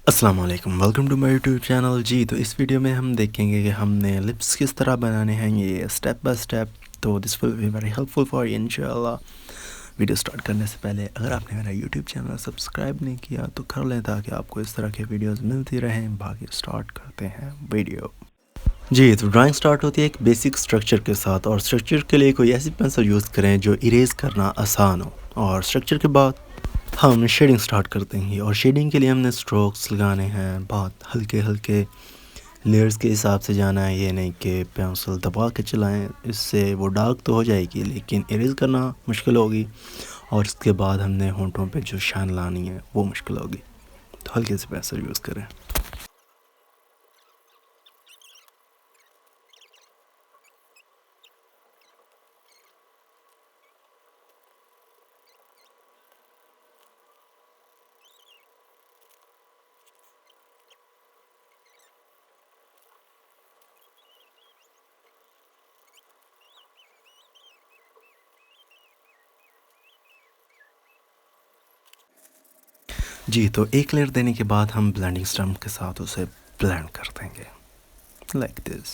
अस्सलाम वालेकुम, welcome to my YouTube channel. जी, तो इस वीडियो में हम देखेंगे कि हमने लिप्स किस तरह बनाने हैं, ये स्टेप बाय स्टेप। तो this will be very helpful for you इंशाल्लाह। वीडियो स्टार्ट करने से पहले अगर आपने मेरा यूट्यूब चैनल सब्सक्राइब नहीं किया तो कर लें ताकि आपको इस तरह के वीडियोस मिलती रहें। बाकी स्टार्ट करते हैं वीडियो। जी, तो ड्राइंग स्टार्ट होती है एक बेसिक स्ट्रक्चर के साथ, और स्ट्रक्चर के लिए कोई ऐसी पेंसिल यूज़ करें जो इरेज करना आसान हो। और स्ट्रक्चर के बाद हम शेडिंग स्टार्ट करते हैं, और शेडिंग के लिए हमने स्ट्रोक्स लगाने हैं, बहुत हल्के हल्के लेयर्स के हिसाब से जाना है। ये नहीं कि पेंसिल दबा के चलाएं, इससे वो डार्क तो हो जाएगी लेकिन इरेज करना मुश्किल होगी। और इसके बाद हमने होंठों पे जो शाइन लानी है वो मुश्किल होगी, तो हल्के से पेंसिल यूज़ करें। जी, तो एक लेयर देने के बाद हम ब्लेंडिंग स्टम्प के साथ उसे ब्लेंड कर देंगे, लाइक दिस।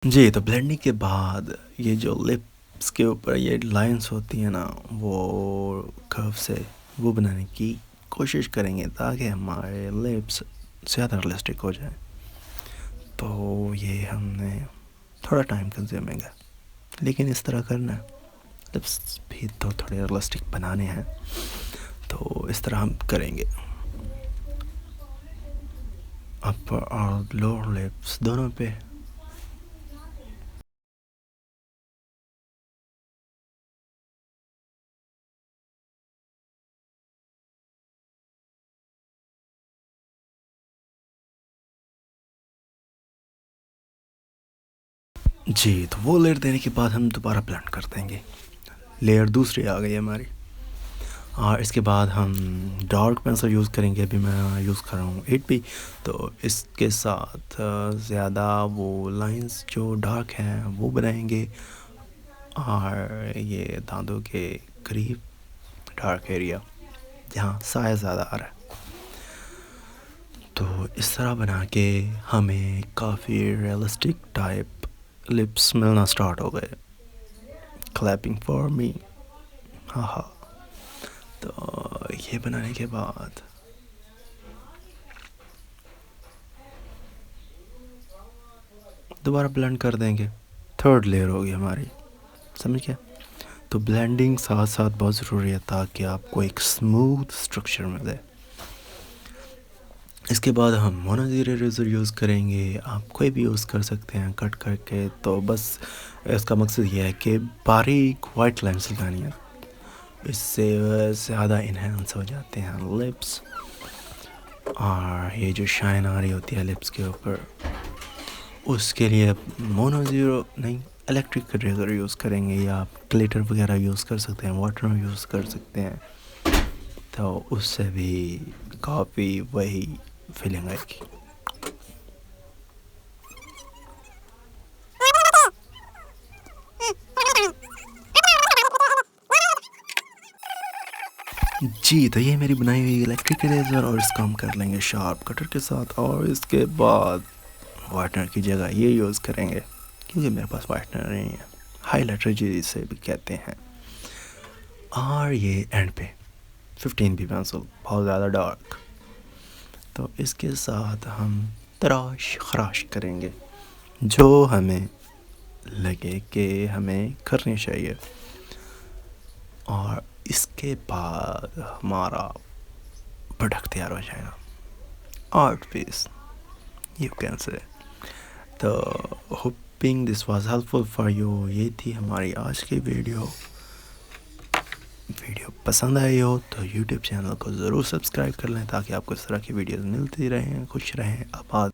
जी, तो ब्लेंडिंग के बाद ये जो लिप्स के ऊपर ये लाइंस होती हैं ना, वो कर्व से वो बनाने की कोशिश करेंगे ताकि हमारे लिप्स ज़्यादा रियलिस्टिक हो जाए। तो ये हमने थोड़ा टाइम कंज्यूमिंग है, लेकिन इस तरह करना है। लिप्स भी तो थोड़े रियलिस्टिक बनाने हैं, तो इस तरह हम करेंगे। अपर और लोअर लिप्स दोनों पे। जी, तो वो लेयर देने के बाद हम दोबारा ब्लेंड कर देंगे। लेयर दूसरी आ गई हमारी। और इसके बाद हम डार्क पेंसिल यूज़ करेंगे। अभी मैं यूज़ कर रहा हूँ 8B। तो इसके साथ ज़्यादा वो लाइंस जो डार्क हैं वो बनाएंगे, और ये दांतों के करीब डार्क एरिया जहाँ साया ज़्यादा आ रहा है। तो इस तरह बना के हमें काफ़ी रियलिस्टिक टाइप लिप्स मिलना स्टार्ट हो गए। क्लैपिंग फॉर मी, हाँ हाँ। तो ये बनाने के बाद दोबारा ब्लेंड कर देंगे। थर्ड लेयर होगी हमारी, समझ गया। तो ब्लेंडिंग साथ साथ बहुत ज़रूरी है ताकि आपको एक स्मूथ स्ट्रक्चर मिले। इसके बाद हम मोनोज़ीरो इरेज़र यूज़ करेंगे। आप कोई भी यूज़ कर सकते हैं कट करके। तो बस इसका मकसद ये है कि बारीक वाइट लाइन्स लगानी है, इससे ज़्यादा इन्हेंस हो जाते हैं लिप्स। और ये जो शाइन आ रही होती है लिप्स के ऊपर, उसके लिए मोनोज़ीरो नहीं, इलेक्ट्रिक इरेज़र यूज़ करेंगे, या आप ग्लिटर वगैरह यूज़ कर सकते हैं, वाटर यूज़ कर सकते हैं। तो उससे भी काफ़ी वही फीलिंग आएगी। जी, तो ये मेरी बनाई हुई इलेक्ट्रिक इरेज़र, और इसका हम कर लेंगे शार्प कटर के साथ। और इसके बाद वाइटनर की जगह ये यूज़ करेंगे, क्योंकि मेरे पास वाइटनर नहीं है, हाइलाइटर जिसे भी कहते हैं। और ये एंड पे 15B पेंसिल, बहुत ज़्यादा डार्क। तो इसके साथ हम तराश खराश करेंगे जो हमें लगे कि हमें करनी चाहिए। और इसके बाद हमारा प्रोडक्ट तैयार हो जाएगा, art piece you can say. तो hoping this was helpful for you. ये थी हमारी आज की वीडियो पसंद आई हो तो यूट्यूब चैनल को ज़रूर सब्सक्राइब कर लें ताकि आपको इस तरह की वीडियोस मिलती रहें। खुश रहें, आबाद।